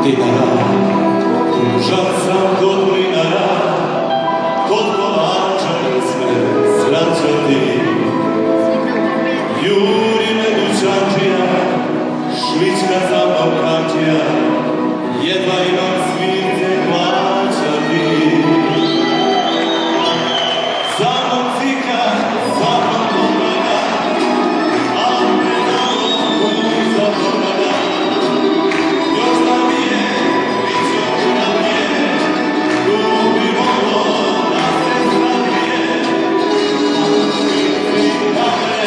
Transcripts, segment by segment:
dinara, tužan sam kod mlinara, kod kolača sve srađati. Juri me dućačija, šlička za mokatija, jedva imam svirce plaćati. Za mnom cika, za mnom pogleda, a me na oku zapogleda. Još da mi je, bit će da mi je, tu bi moglo da se zradije. Svirci kame,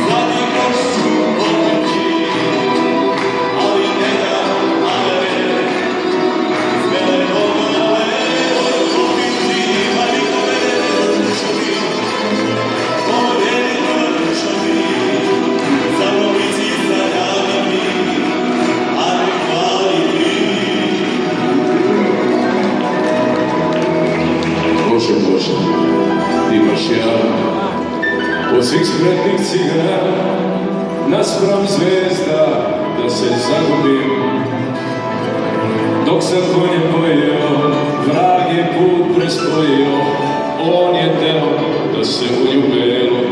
zadnji košću pokrći, ali ne dam ale, smele pogledale, popiti, pa nikome čuvi, povjeri vrčovi, za novici zaljavimi, ali hvaliti. Bože, Bože, ti baš ja, od svih spretnih cigara, naspram zvezda, da se zagubim. Dok sam konje pojeo, vrag je put prespojio, on je teo da se u ljubelu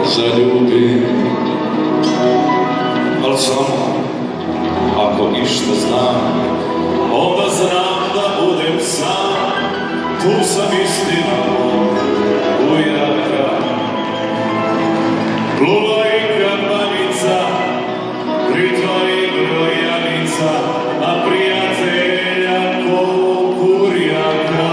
zaljubim. Al samo, ako išta znam, onda znam da budem sam. Tu sam istinom ujaka. Plula i kapanica, Ritva i brojanica, a prijatelja ko kurjaka.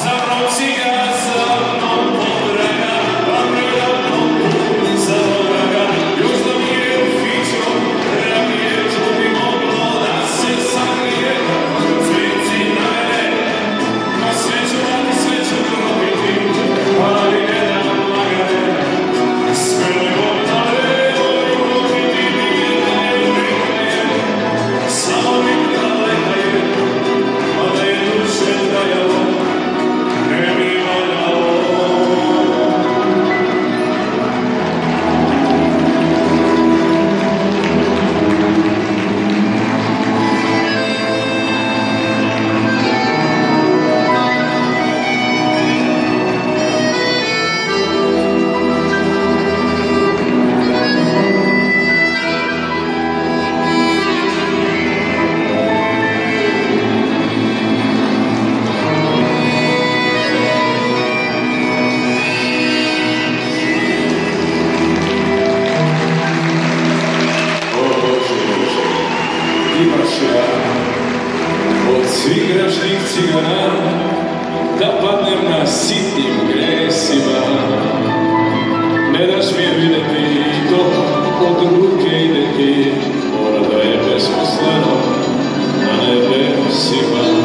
Za mnom ciga, za mnom podraga, pa predavnom put za odraga. Još da mi je u fiću, ranije to bi moglo da se sakrije. Cvici na mene, na sveću radi, sveću probiti, ali ne dam lagane. Smele gotale, voli popiti, mi ne vrikaje. Samo mi daleka je, a da je duše trajalo, ne mi valjalo. Imaš ja od svih grašnih cigana da padnem na sitnim gresima. Ne daš mi je videti to od ruke ide ti, mora da je besposleno na nebesima.